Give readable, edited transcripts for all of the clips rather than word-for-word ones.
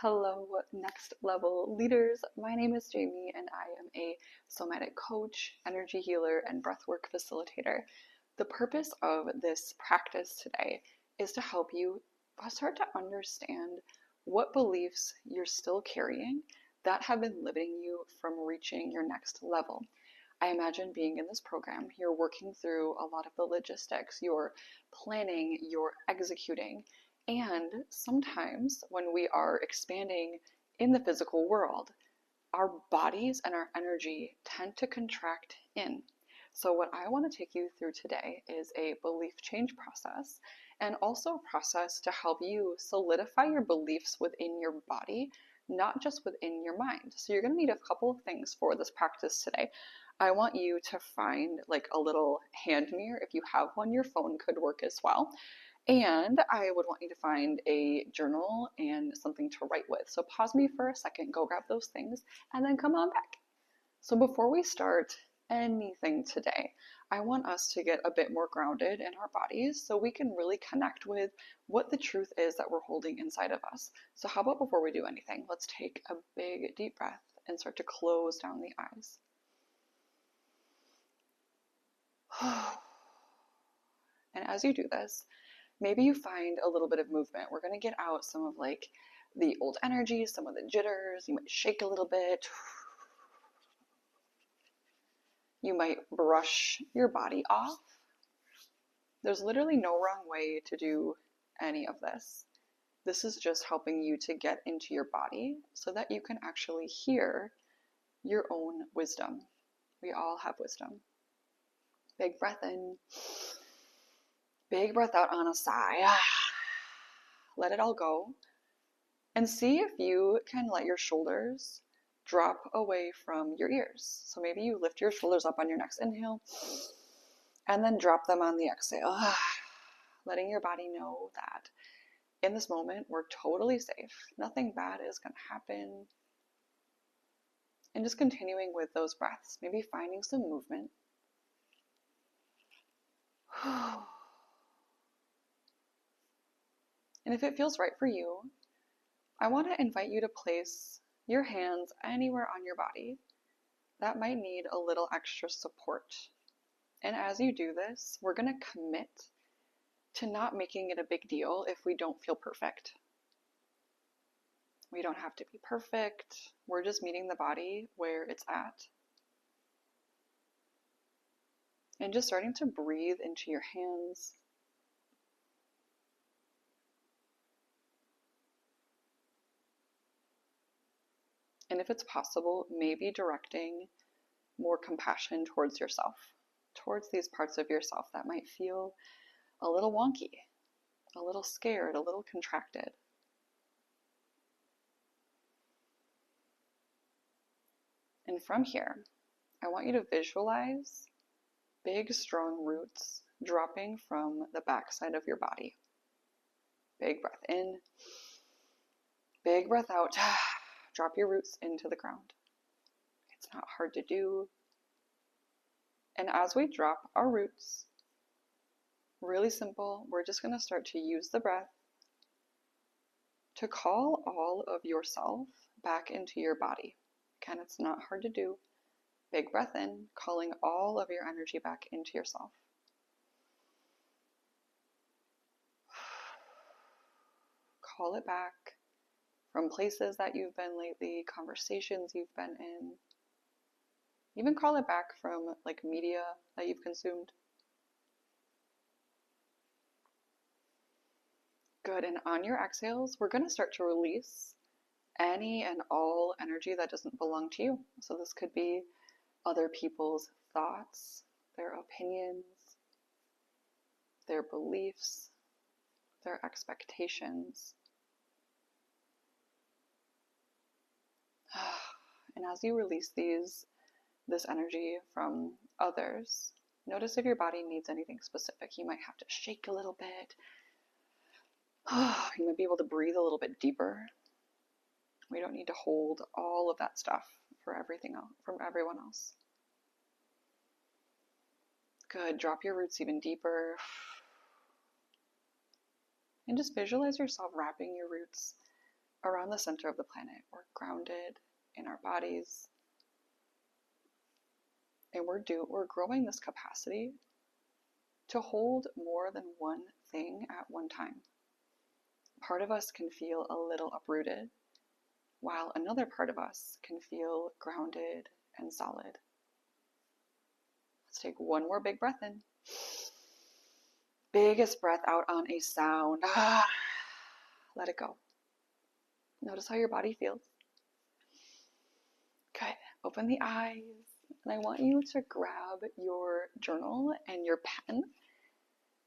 Hello, next level leaders. My name is Jamie, and I am a somatic coach, energy healer, and breathwork facilitator. The purpose of this practice today is to help you start to understand what beliefs you're still carrying that have been limiting you from reaching your next level. I imagine being in this program, you're working through a lot of the logistics, you're planning, you're executing. And sometimes when we are expanding in the physical world, our bodies and our energy tend to contract in. So, what I want to take you through today is a belief change process and also a process to help you solidify your beliefs within your body, not just within your mind. So, you're going to need a couple of things for this practice today. I want you to find like a little hand mirror. If you have one, your phone could work as well. And I would want you to find a journal and something to write with. So pause me for a second, go grab those things, and then come on back. So before we start anything today, I want us to get a bit more grounded in our bodies so we can really connect with what the truth is that we're holding inside of us. So how about before we do anything, let's take a big deep breath and start to close down the eyes. And as you do this, maybe you find a little bit of movement. We're going to get out some of like the old energy, some of the jitters. You might shake a little bit. You might brush your body off. There's literally no wrong way to do any of this. This is just helping you to get into your body so that you can actually hear your own wisdom. We all have wisdom. Big breath in. Big breath out on a sigh. Let it all go. And see if you can let your shoulders drop away from your ears. So maybe you lift your shoulders up on your next inhale and then drop them on the exhale. Letting your body know that in this moment, we're totally safe. Nothing bad is going to happen. And just continuing with those breaths, maybe finding some movement. And if it feels right for you, I want to invite you to place your hands anywhere on your body that might need a little extra support. And as you do this, we're going to commit to not making it a big deal if we don't feel perfect. We don't have to be perfect. We're just meeting the body where it's at. And just starting to breathe into your hands. And if it's possible, maybe directing more compassion towards yourself, towards these parts of yourself that might feel a little wonky, a little scared, a little contracted. And from here, I want you to visualize big, strong roots dropping from the backside of your body. Big breath in, big breath out. Drop your roots into the ground. It's not hard to do. And as we drop our roots, really simple, we're just going to start to use the breath to call all of yourself back into your body. Again, it's not hard to do. Big breath in, calling all of your energy back into yourself. Call it back from places that you've been lately, conversations you've been in. Even call it back from like media that you've consumed. Good, and on your exhales, we're going to start to release any and all energy that doesn't belong to you. So this could be other people's thoughts, their opinions, their beliefs, their expectations. And as you release this energy from others, notice if your body needs anything specific. You might have to shake a little bit. You might be able to breathe a little bit deeper. We don't need to hold all of that stuff for everything else, from everyone else. Good. Drop your roots even deeper. And just visualize yourself wrapping your roots around the center of the planet. We're grounded in our bodies. And we're growing this capacity to hold more than one thing at one time. Part of us can feel a little uprooted, while another part of us can feel grounded and solid. Let's take one more big breath in. Biggest breath out on a sound. Let it go. Notice how your body feels. Good. Open the eyes. And I want you to grab your journal and your pen.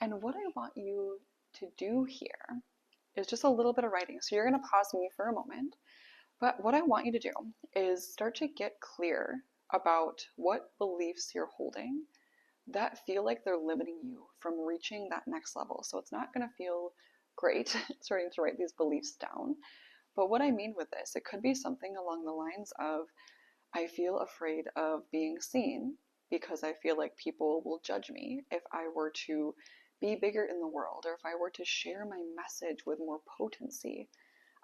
And what I want you to do here is just a little bit of writing. So you're going to pause me for a moment. But what I want you to do is start to get clear about what beliefs you're holding that feel like they're limiting you from reaching that next level. So it's not going to feel great starting to write these beliefs down. But what I mean with this, it could be something along the lines of, I feel afraid of being seen because I feel like people will judge me if I were to be bigger in the world, or if I were to share my message with more potency.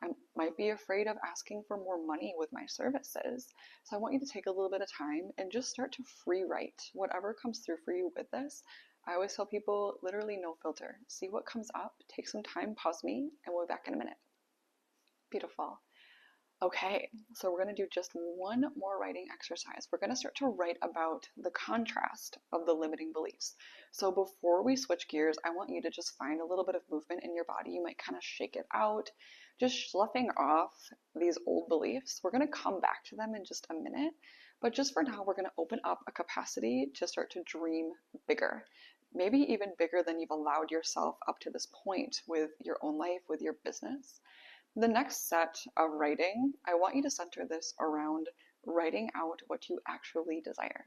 I might be afraid of asking for more money with my services. So I want you to take a little bit of time and just start to free write whatever comes through for you with this. I always tell people, literally no filter. See what comes up, take some time, pause me, and we'll be back in a minute. Beautiful. Okay, so we're going to do just one more writing exercise. We're going to start to write about the contrast of the limiting beliefs. So before we switch gears, I want you to just find a little bit of movement in your body. You might kind of shake it out, just sloughing off these old beliefs. We're going to come back to them in just a minute, but just for now, we're going to open up a capacity to start to dream bigger. Maybe even bigger than you've allowed yourself up to this point with your own life, with your business. The next set of writing, I want you to center this around writing out what you actually desire.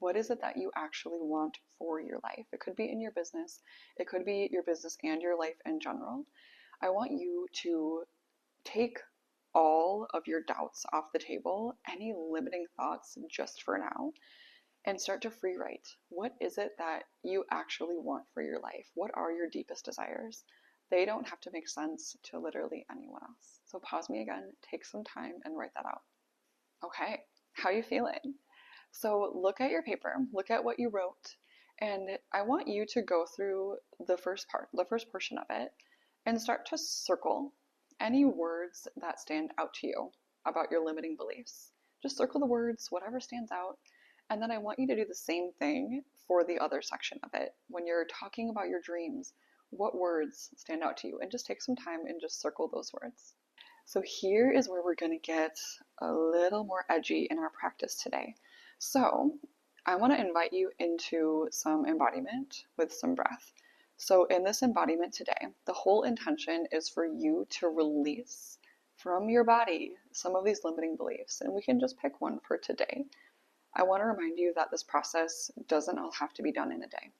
What is it that you actually want for your life? It could be in your business. It could be your business and your life in general. I want you to take all of your doubts off the table, any limiting thoughts just for now, and start to free write. What is it that you actually want for your life? What are your deepest desires? They don't have to make sense to literally anyone else. So pause me again, take some time and write that out. Okay, how are you feeling? So look at your paper, look at what you wrote, and I want you to go through the first portion of it, and start to circle any words that stand out to you about your limiting beliefs. Just circle the words, whatever stands out, and then I want you to do the same thing for the other section of it. When you're talking about your dreams, what words stand out to you? And just take some time and just circle those words. So here is where we're going to get a little more edgy in our practice today. So I want to invite you into some embodiment with some breath. So in this embodiment today, the whole intention is for you to release from your body some of these limiting beliefs. And we can just pick one for today. I want to remind you that this process doesn't all have to be done in a day.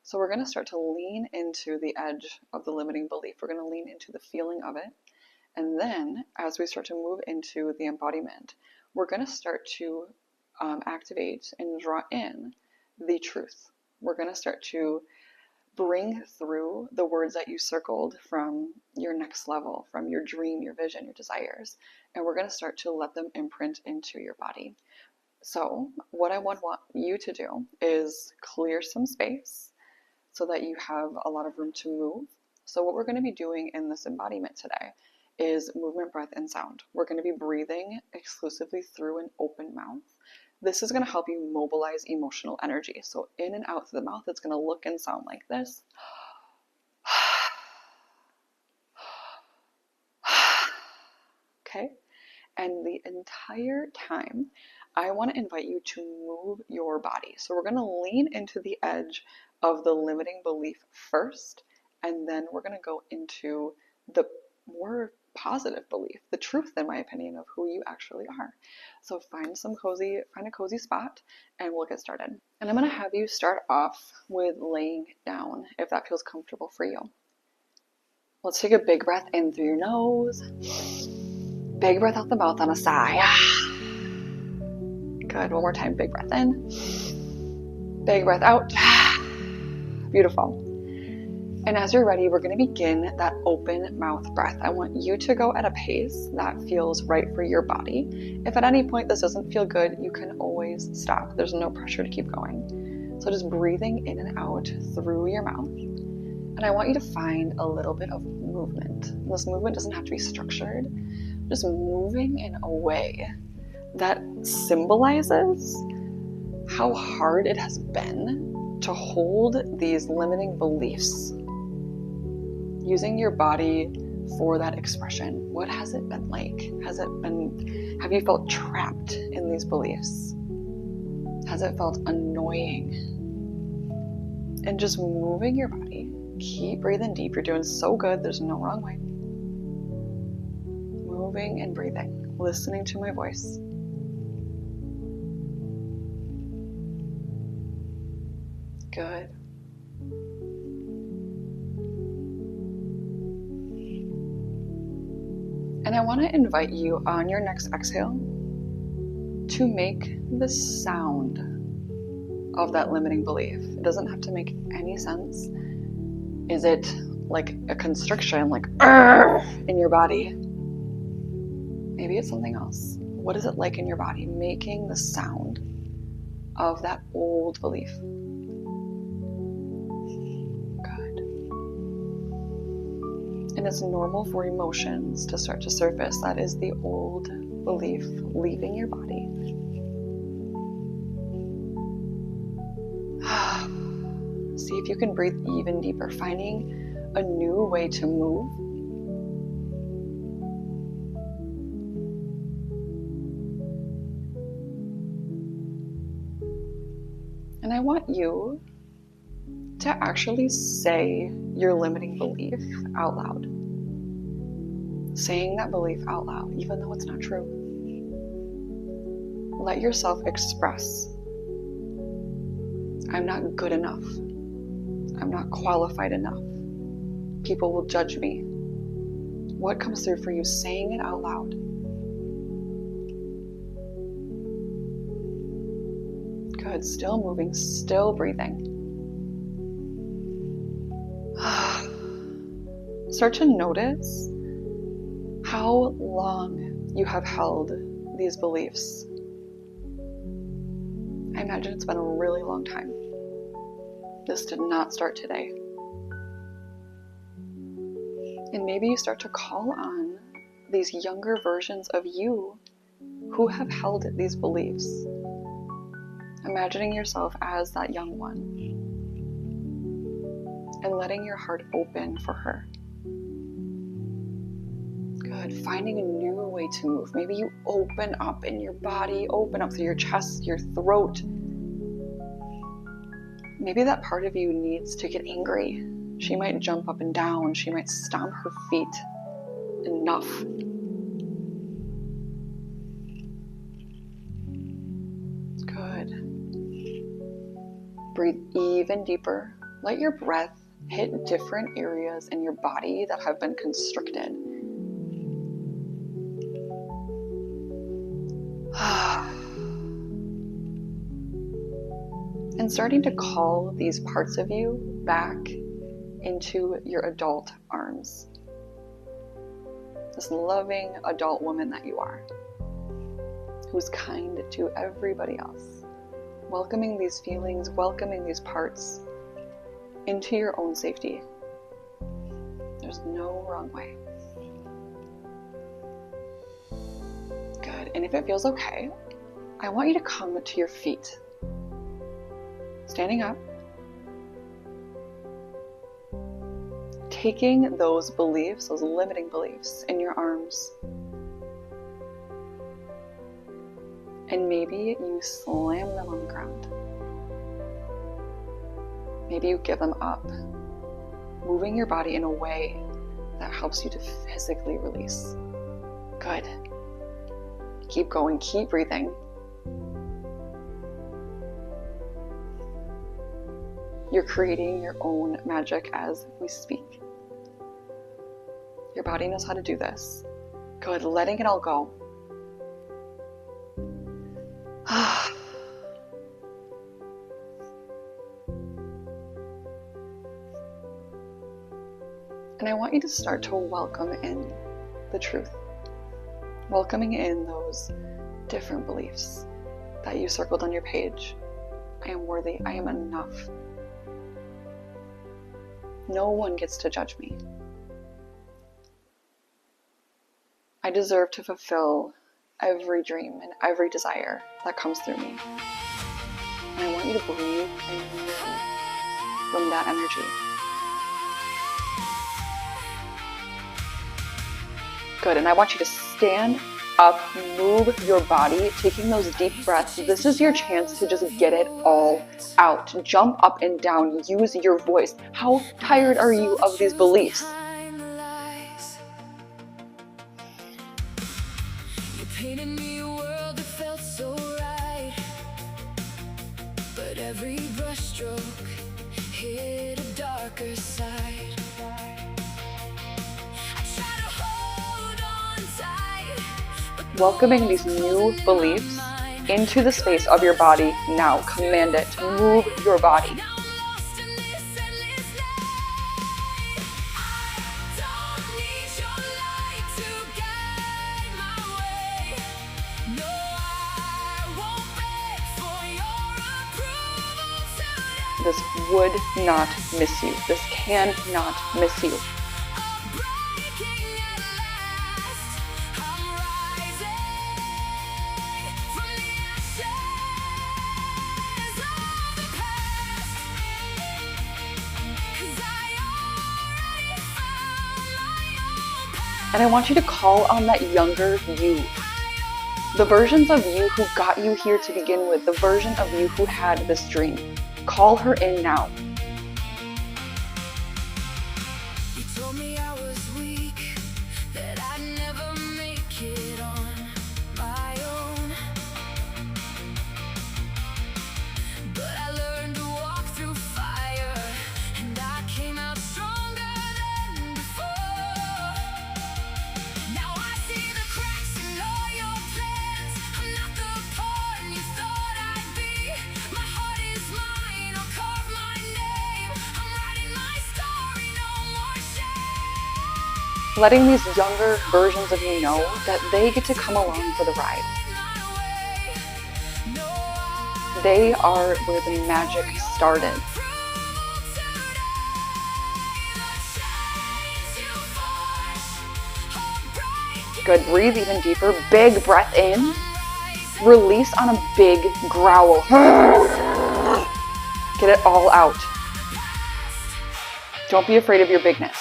So we're going to start to lean into the edge of the limiting belief. We're going to lean into the feeling of it. And then as we start to move into the embodiment, we're going to start to activate and draw in the truth. We're going to start to bring through the words that you circled from your next level, from your dream, your vision, your desires. And we're going to start to let them imprint into your body. So what I want you to do is clear some space so that you have a lot of room to move. So what we're going to be doing in this embodiment today is movement, breath, and sound. We're going to be breathing exclusively through an open mouth. This is going to help you mobilize emotional energy. So in and out through the mouth, it's going to look and sound like this. Okay? And the entire time, I want to invite you to move your body. So we're going to lean into the edge of the limiting belief first, and then we're going to go into the more positive belief, the truth, in my opinion, of who you actually are. So find a cozy spot, and we'll get started. And I'm going to have you start off with laying down, if that feels comfortable for you. Let's take a big breath in through your nose. Big breath out the mouth on a sigh. Good. One more time. Big breath in. Big breath out. Beautiful. And as you're ready, we're going to begin that open mouth breath. I want you to go at a pace that feels right for your body. If at any point this doesn't feel good, you can always stop. There's no pressure to keep going. So just breathing in and out through your mouth. And I want you to find a little bit of movement. This movement doesn't have to be structured. Just moving in a way that symbolizes how hard it has been to hold these limiting beliefs. Using your body for that expression. What has it been like? Have you felt trapped in these beliefs? Has it felt annoying? And just moving your body. Keep breathing deep. You're doing so good. There's no wrong way. Moving and breathing. Listening to my voice. Good. And I want to invite you on your next exhale to make the sound of that limiting belief. It doesn't have to make any sense. Is it like a constriction, like in your body? Maybe it's something else. What is it like in your body? Making the sound of that old belief. Good. And it's normal for emotions to start to surface. That is the old belief leaving your body. See if you can breathe even deeper, finding a new way to move. And I want you to actually say your limiting belief out loud. Saying that belief out loud, even though it's not true. Let yourself express, I'm not good enough. I'm not qualified enough. People will judge me. What comes through for you saying it out loud? Good, still moving, still breathing. Start to notice how long you have held these beliefs. I imagine it's been a really long time. This did not start today. And maybe you start to call on these younger versions of you who have held these beliefs. Imagining yourself as that young one and letting your heart open for her. Good. Finding a new way to move. Maybe you open up in your body, open up through your chest, your throat. Maybe that part of you needs to get angry. She might jump up and down. She might stomp her feet. Enough. Good. Breathe even deeper. Let your breath hit different areas in your body that have been constricted. And starting to call these parts of you back into your adult arms. This loving adult woman that you are, who's kind to everybody else. Welcoming these feelings, welcoming these parts into your own safety. There's no wrong way. Good. And if it feels okay, I want you to come to your feet. Standing up. Taking those beliefs, those limiting beliefs, in your arms. And maybe you slam them on the ground. Maybe you give them up. Moving your body in a way that helps you to physically release. Good. Keep going, keep breathing. You're creating your own magic as we speak. Your body knows how to do this. Good, letting it all go. And I want you to start to welcome in the truth. Welcoming in those different beliefs that you circled on your page. I am worthy. I am enough. No one gets to judge me. I deserve to fulfill every dream and every desire that comes through me. And I want you to breathe and move from that energy. Good, and I want you to stand up, move your body, taking those deep breaths. This is your chance to just get it all out. Jump up and down, use your voice. How tired are you of these beliefs? You painted me a world that felt so right, but every brushstroke hit a darker side. Welcoming these new beliefs into the space of your body now. Command it to move your body. This would not miss you. This cannot miss you. And I want you to call on that younger you. The versions of you who got you here to begin with, the version of you who had this dream. Call her in now. You told me I was weak, that I'd never make it on my own. But I learned to walk through fire, and I came out stronger than before. Now I see the cracks in all your plans. I'm not the pawn you thought I'd be. My heart is mine, I'll carve my name. I'm writing my story, no more shame. Letting these younger versions of you know that they get to come along for the ride. They are where the magic started. Good, breathe even deeper. Big breath in. Release on a big growl. Get it all out. Don't be afraid of your bigness.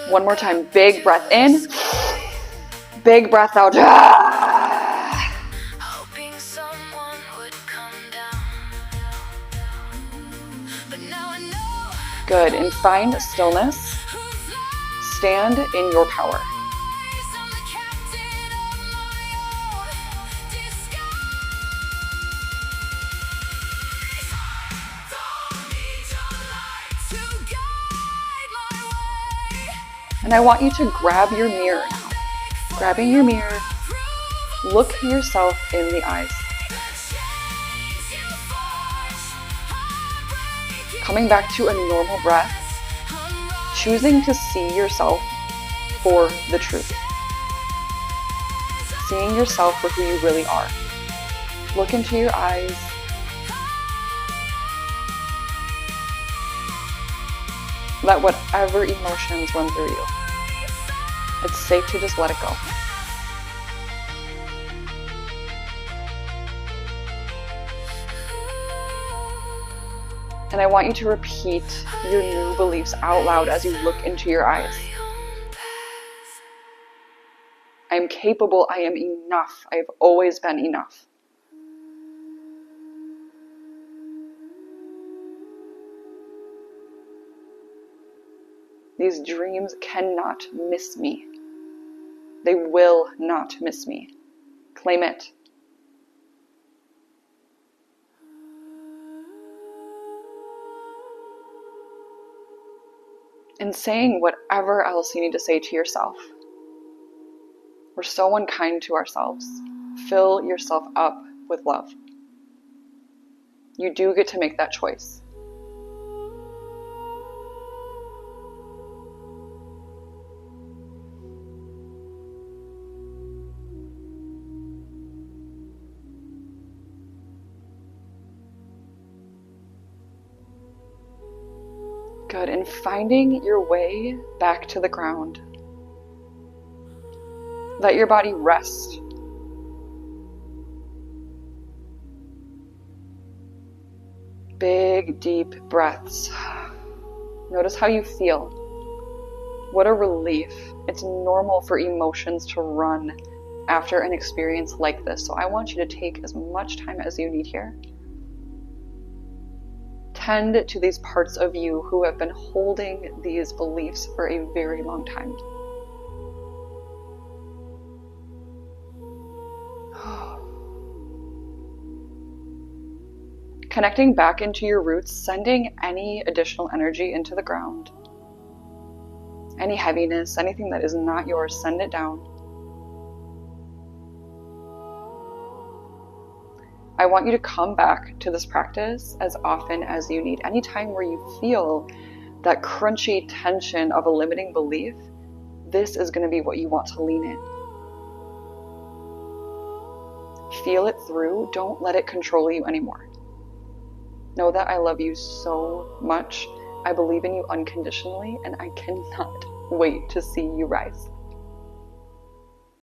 One more time. Big breath in. Big breath out. Hoping someone would come down. But now I know Good, and find stillness. who's lost. Stand in your power. I'm the captain of my own disguise. Don't need your light to guide my way. And I want you to grab your mirror now. Grabbing your mirror, look yourself in the eyes. Coming back to a normal breath, choosing to see yourself for the truth. Seeing yourself for who you really are. Look into your eyes. Let whatever emotions run through you. It's safe to just let it go. And I want you to repeat your new beliefs out loud as you look into your eyes. I am capable. I am enough. I have always been enough. These dreams cannot miss me. They will not miss me. Claim it. And saying whatever else you need to say to yourself. We're so unkind to ourselves. Fill yourself up with love. You do get to make that choice. Good. And finding your way back to the ground. Let your body rest. Big, deep breaths. Notice how you feel. What a relief. It's normal for emotions to run after an experience like this. So I want you to take as much time as you need here. Tend to these parts of you who have been holding these beliefs for a very long time. Connecting back into your roots, sending any additional energy into the ground. Any heaviness, anything that is not yours, send it down. I want you to come back to this practice as often as you need. Anytime where you feel that crunchy tension of a limiting belief, this is going to be what you want to lean in. Feel it through. Don't let it control you anymore. Know that I love you so much. I believe in you unconditionally, and I cannot wait to see you rise.